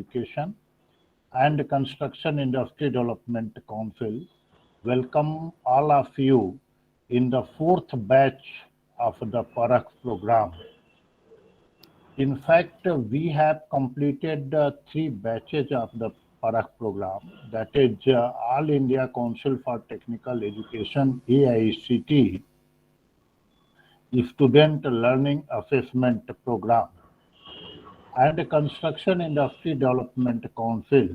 Education and Construction Industry Development Council welcome all of you in the fourth batch of the Parakh program. In fact, we have completed three batches of the Parakh program, that is All India Council for Technical Education AICTE Student Learning Assessment Program and Construction Industry Development Council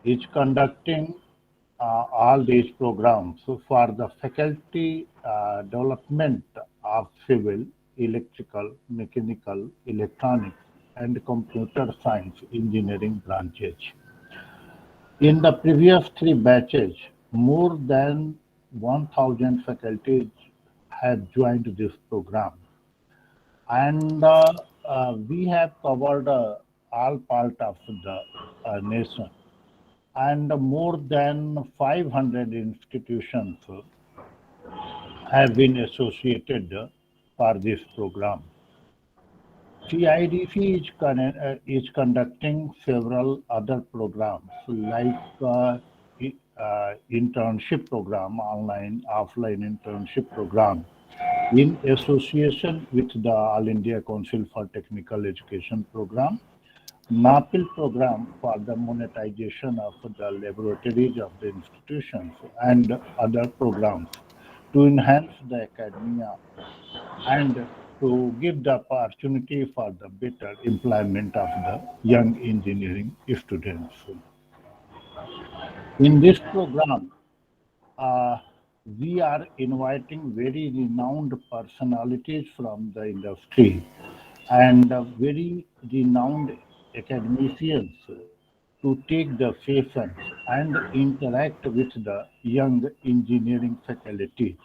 is conducting all these programs for the faculty development of civil, electrical, mechanical, electronics, and computer science engineering branches. In the previous three batches, more than 1,000 faculties have joined this program, and we have covered all part of the nation, and more than 500 institutions have been associated for this program. CIDC is conducting several other programs like internship program, online, offline internship program in association with the All India Council for Technical Education program, NAPIL program for the monetization of the laboratories of the institutions, and other programs to enhance the academia and to give the opportunity for the better employment of the young engineering students. In this program, uh, we are inviting very renowned personalities from the industry and very renowned academicians to take the sessions and interact with the young engineering faculties.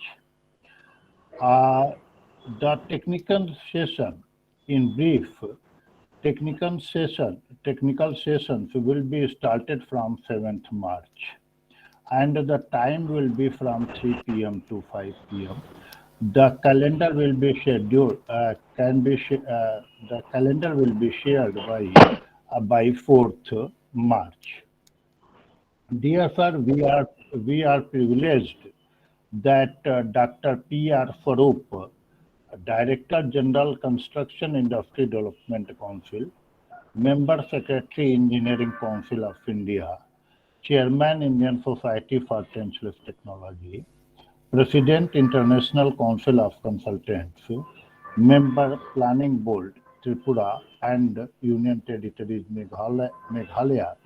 Uh, the technical session, in brief, technical sessions will be started from 7th March, and the time will be from 3 p.m. to 5 p.m. The calendar will be scheduled. The calendar will be shared by 4th March. Dear sir, we are privileged that Dr. P.R. Farooq, Director General Construction Industry Development Council, Member Secretary Engineering Council of India, Chairman Indian Society for Trenchless Technology, President International Council of Consultants, Member Planning Board Tripura and Union Territories Meghalaya,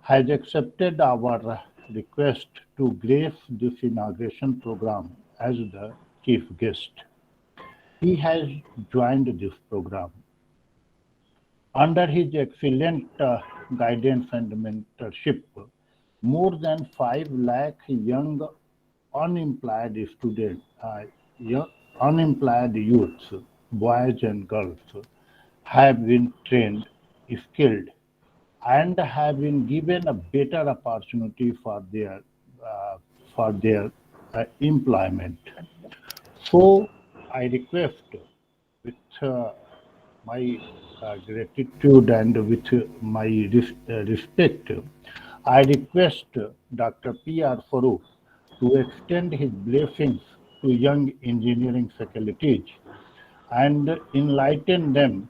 has accepted our request to grace this inauguration program as the chief guest. He has joined this program. Under his excellent guidance and mentorship, more than 5 lakh young unemployed students, unemployed youths, boys and girls, have been trained, skilled, and have been given a better opportunity for their employment. So I request, with my gratitude and with my respect, I request Dr. P.R. Farooq to extend his blessings to young engineering faculties and enlighten them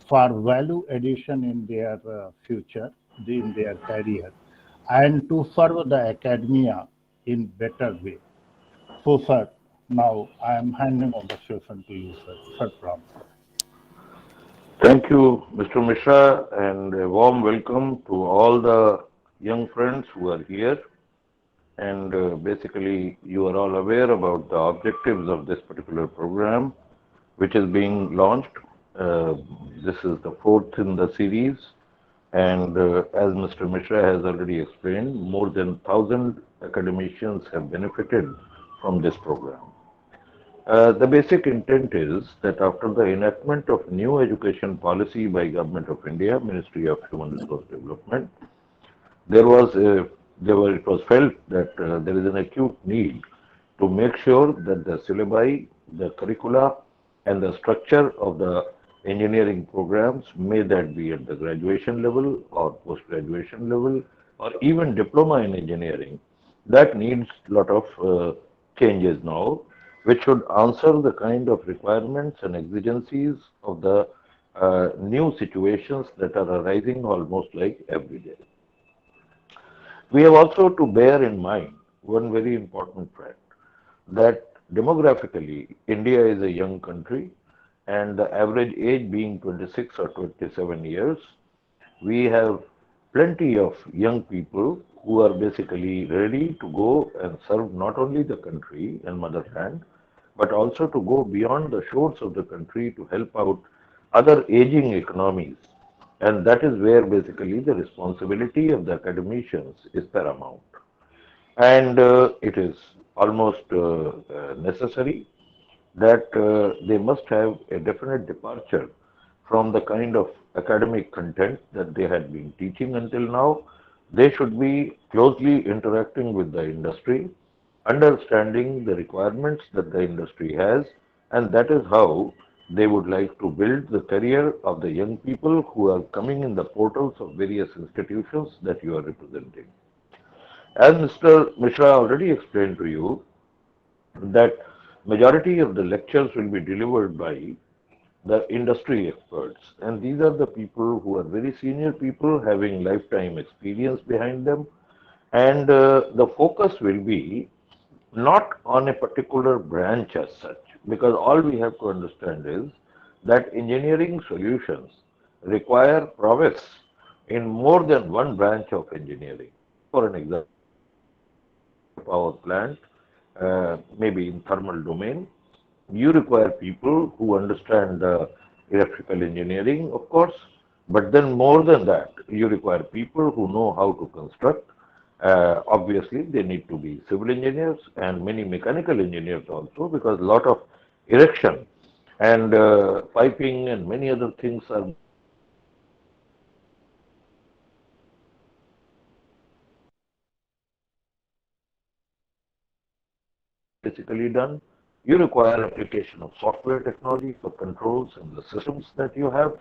for value addition in their future, in their career, and to serve the academia in better way. So, sir, now I am handing over the session to you, sir. Sir, from. Thank you, Mr. Mishra, and a warm welcome to all the young friends who are here. And basically, you are all aware about the objectives of this particular program, which is being launched. This is the fourth in the series, and as Mr. Mishra has already explained, more than 1,000 academicians have benefited from this program. The basic intent is that after the enactment of new education policy by Government of India, Ministry of Human Resource Development, it was felt that there is an acute need to make sure that the syllabi, the curricula, and the structure of the engineering programs, may that be at the graduation level or post-graduation level or even diploma in engineering, that needs a lot of changes now, which should answer the kind of requirements and exigencies of the new situations that are arising almost like every day. We have also to bear in mind one very important fact that demographically, India is a young country, and the average age being 26 or 27 years, we have plenty of young people who are basically ready to go and serve not only the country and motherland, but also to go beyond the shores of the country to help out other aging economies. And that is where basically the responsibility of the academicians is paramount. And it is almost necessary that they must have a definite departure from the kind of academic content that they had been teaching until now. They should be closely interacting with the industry, understanding the requirements that the industry has, and that is how they would like to build the career of the young people who are coming in the portals of various institutions that you are representing. As Mr. Mishra already explained to you, that majority of the lectures will be delivered by the industry experts, and these are the people who are very senior people having lifetime experience behind them, and the focus will be not on a particular branch as such, because all we have to understand is that engineering solutions require prowess in more than one branch of engineering. For an example, if you want to build a power plant, maybe in thermal domain, you require people who understand electrical engineering, of course, but then more than that, you require people who know how to construct. Obviously, they need to be civil engineers and many mechanical engineers also, because a lot of erection and piping and many other things are basically done in basically done. You require application of software technology for controls and the systems that you have,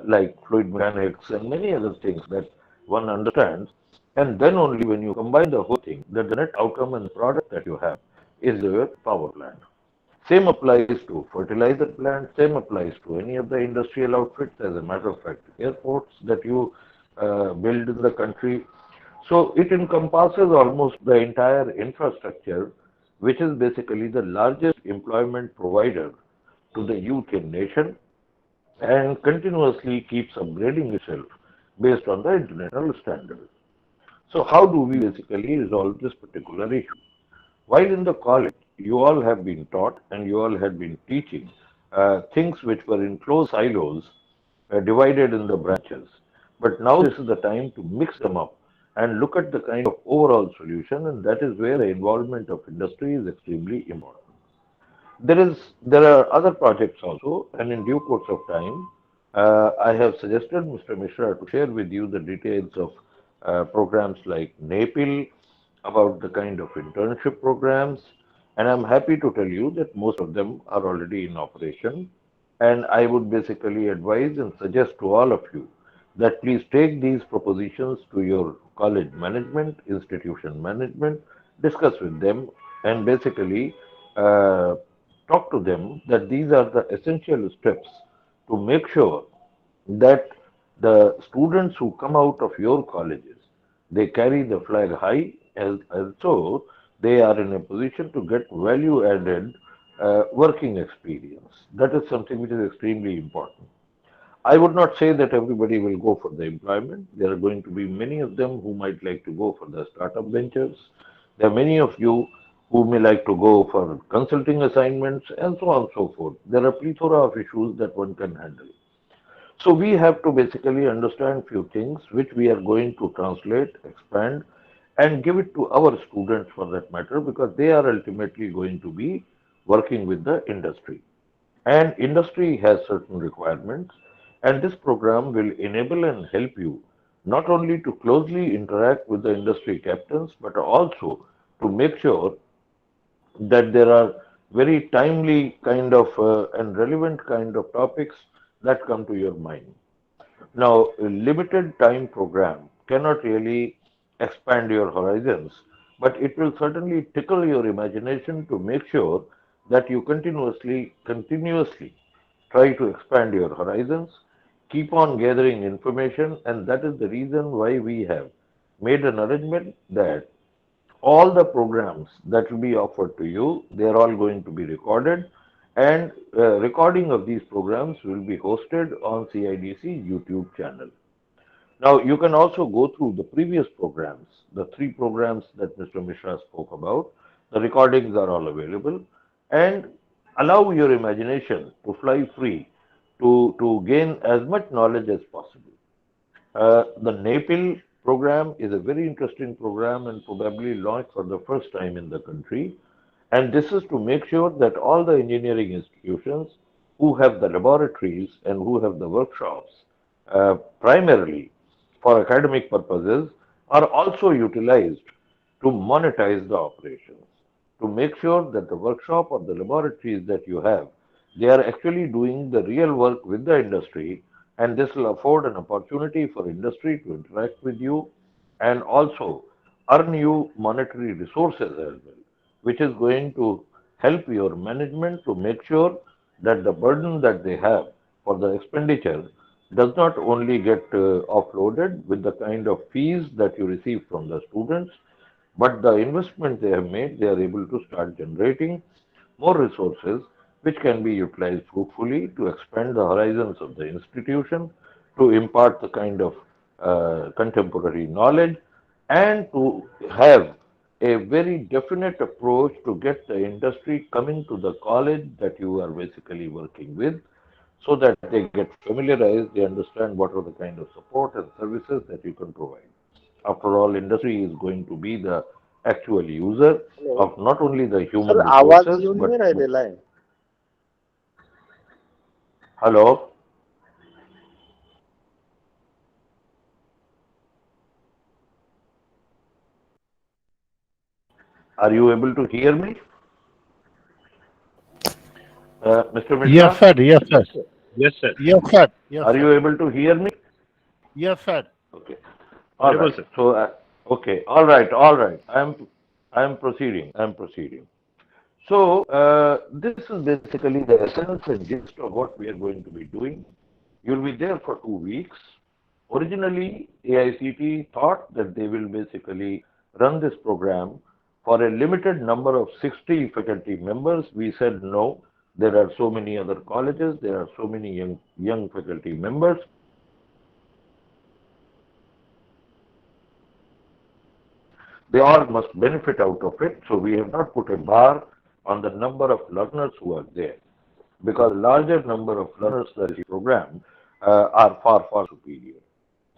like fluid mechanics and many other things that one understands. And then only when you combine the whole thing, that the net outcome and product that you have is your power plant. Same applies to fertilizer plants, same applies to any of the industrial outfits, as a matter of fact, airports that you build in the country. So it encompasses almost the entire infrastructure, which is basically the largest employment provider to the youth in nation and continuously keeps upgrading itself based on the international standard. So how do we basically resolve this particular issue? While in the college, you all have been taught and you all had been teaching things which were in close silos, divided in the branches. But now this is the time to mix them up and look at the kind of overall solution, and that is where the involvement of industry is extremely important. There are other projects also, and in due course of time, I have suggested Mr. Mishra to share with you the details of programs like NAPIL, about the kind of internship programs, and I'm happy to tell you that most of them are already in operation. And I would basically advise and suggest to all of you that please take these propositions to your college management, institution management, discuss with them, and basically uh, talk to them that these are the essential steps to make sure that the students who come out of your colleges, they carry the flag high, as so they are in a position to get value added working experience. That is something which is extremely important. I would not say that everybody will go for the employment. There are going to be many of them who might like to go for the startup ventures. There are many of you who may like to go for consulting assignments and so on and so forth. There are plethora of issues that one can handle. So we have to basically understand few things which we are going to translate, expand, and give it to our students for that matter, because they are ultimately going to be working with the industry. And industry has certain requirements, and this program will enable and help you not only to closely interact with the industry captains, but also to make sure that there are very timely kind of and relevant kind of topics that come to your mind? Now, a limited time program cannot really expand your horizons, but it will certainly tickle your imagination to make sure that you continuously try to expand your horizons, keep on gathering information, and that is the reason why we have made an arrangement that all the programs that will be offered to you, they are all going to be recorded, and recording of these programs will be hosted on CIDC YouTube channel. Now, you can also go through the previous programs, the three programs that Mr. Mishra spoke about. The recordings are all available, and allow your imagination to fly free to gain as much knowledge as possible. The NAPIL program is a very interesting program and probably launched for the first time in the country. And this is to make sure that all the engineering institutions who have the laboratories and who have the workshops, primarily for academic purposes, are also utilized to monetize the operations, to make sure that the workshop or the laboratories that you have, they are actually doing the real work with the industry, and this will afford an opportunity for industry to interact with you and also earn you monetary resources as well, which is going to help your management to make sure that the burden that they have for the expenditure does not only get offloaded with the kind of fees that you receive from the students, but the investment they have made, they are able to start generating more resources which can be utilized fruitfully to expand the horizons of the institution, to impart the kind of contemporary knowledge, and to have a very definite approach to get the industry coming to the college that you are basically working with, so that they get familiarized, they understand what are the kind of support and services that you can provide. After all, industry is going to be the actual user hello of not only the human sir आवाज resources, क्यों नहीं but मेरा ले रहा है hello, are you able to hear me, Mr. Yes, Mishra? sir. Yes, sir. Yes sir Yes, sir. Yes, sir. Yes, Are sir. you able to hear me? Yes, sir. Okay. All Audible, right. sir. So, okay. All right. All right. I'm proceeding. I'm proceeding. So, this is basically the essence and gist of what we are going to be doing. You'll be there for 2 weeks. Originally, AICT thought that they will basically run this program for a limited number of 60 faculty members. We said no. There are so many other colleges. There are so many young faculty members. They all must benefit out of it. So we have not put a bar on the number of learners who are there, because larger number of learners that is program are far, far superior.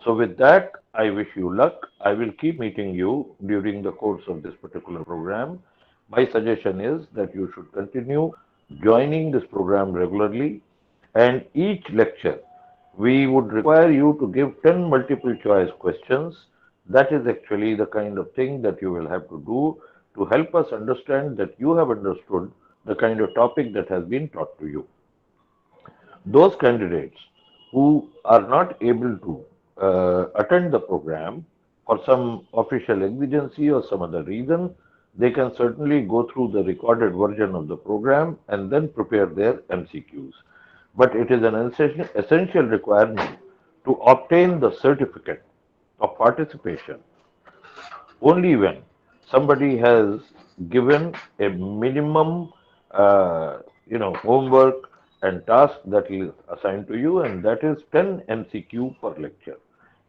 So with that, I wish you luck. I will keep meeting you during the course of this particular program. My suggestion is that you should continue joining this program regularly, and each lecture we would require you to give 10 multiple choice questions. That is actually the kind of thing that you will have to do to help us understand that you have understood the kind of topic that has been taught to you. Those candidates who are not able to attend the program for some official exigency or some other reason, they can certainly go through the recorded version of the program and then prepare their MCQs. But it is an essential requirement to obtain the certificate of participation only when somebody has given a minimum, homework and task that is assigned to you, and that is 10 MCQ per lecture.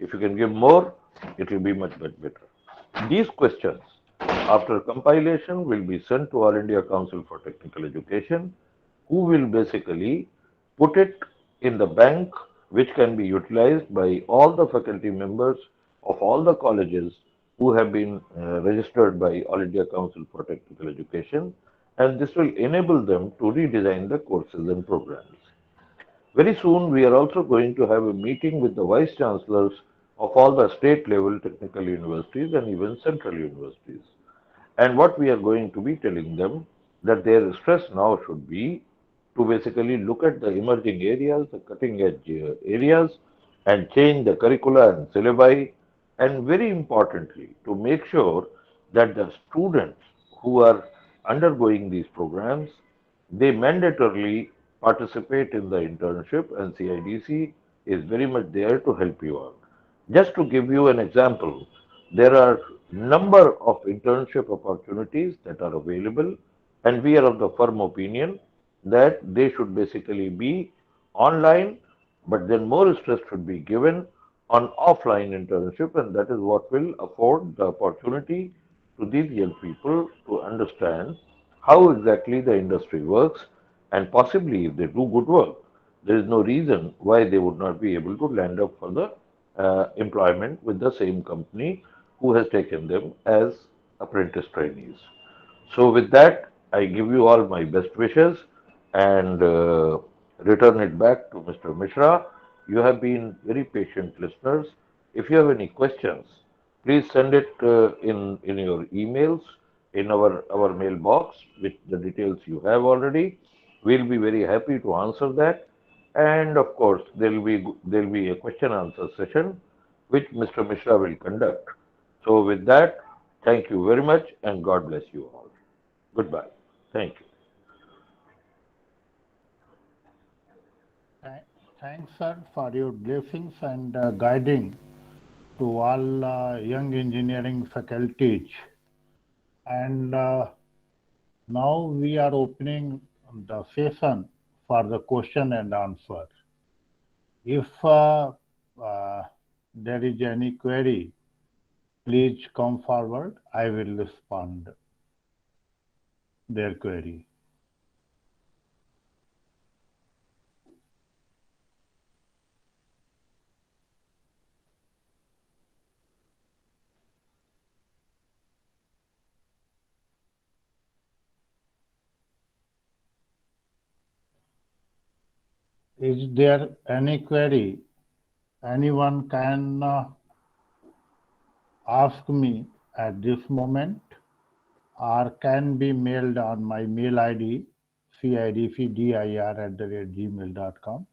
If you can give more, it will be much better. These questions, after compilation, will be sent to All India Council for Technical Education, who will basically put it in the bank, which can be utilized by all the faculty members of all the colleges who have been registered by All India Council for Technical Education, and this will enable them to redesign the courses and programs. Very soon, we are also going to have a meeting with the vice chancellors of all the state level technical universities and even central universities. And what we are going to be telling them, that their stress now should be to basically look at the emerging areas, the cutting edge areas, and change the curricula and syllabi, and very importantly, to make sure that the students who are undergoing these programs, they mandatorily participate in the internship, and CIDC is very much there to help you out. Just to give you an example, there are number of internship opportunities that are available, and we are of the firm opinion that they should basically be online, but then more stress should be given on offline internship, and that is what will afford the opportunity to these young people to understand how exactly the industry works, and possibly if they do good work, there is no reason why they would not be able to land up for the employment with the same company who has taken them as apprentice trainees. So, with that, I give you all my best wishes and return it back to Mr. Mishra. You have been very patient listeners. If you have any questions, please send it in your emails in our mailbox with the details you have already. We'll be very happy to answer that. And of course, there will be a question answer session which Mr. Mishra will conduct. So with that, thank you very much and God bless you all. Goodbye. Thank you. Tha- Thanks, sir, for your blessings and guiding to all young engineering faculties. And now we are opening the session for the question and answer. If there is any query, please come forward. I will respond their query. Is there any query anyone can ask me at this moment, or can be mailed on my mail ID cidcdir@gmail.com,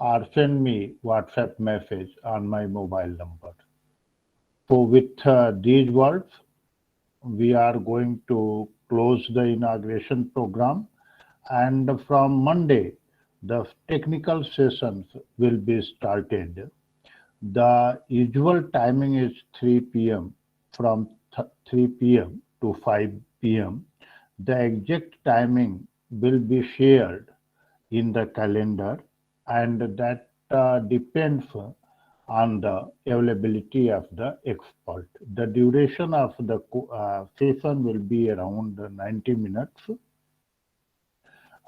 or send me WhatsApp message on my mobile number. So with these words, we are going to close the inauguration program, and from Monday, the technical sessions will be started. The usual timing is 3 p.m. from 3 p.m. to 5 p.m. The exact timing will be shared in the calendar, and that depends on the availability of the expert. The duration of the session will be around 90 minutes,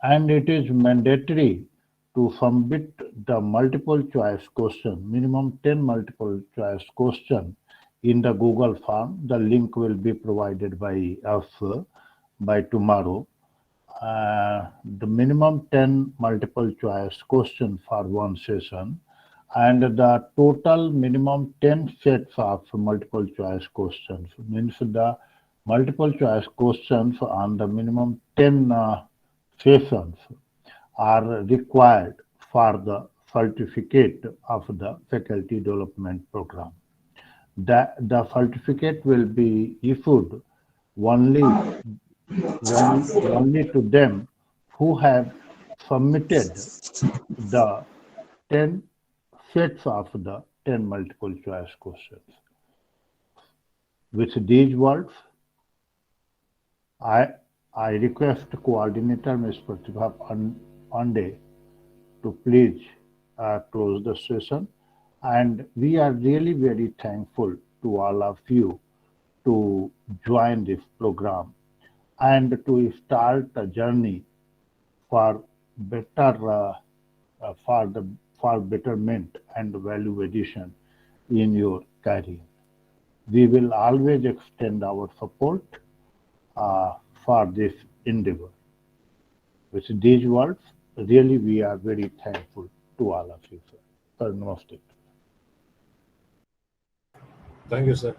and it is mandatory to submit the multiple choice question, minimum 10 multiple choice question in the Google form. The link will be provided by us by tomorrow. The minimum 10 multiple choice question for one session, and the total minimum 10 sets of multiple choice questions, means the multiple choice questions on the minimum 10 sessions are required for the certificate of the faculty development program. The certificate will be issued only only to them who have submitted the 10 sets of the 10 multiple choice questions. With these words, I, I request coordinator Ms. Pratibha Pandey to please close the session. And we are really very thankful to all of you to join this program and to start a journey for better for the for betterment and value addition in your career. We will always extend our support for this endeavor. With these words, really we are very thankful to all of you, sir. Sir, namaste. Thank you, sir.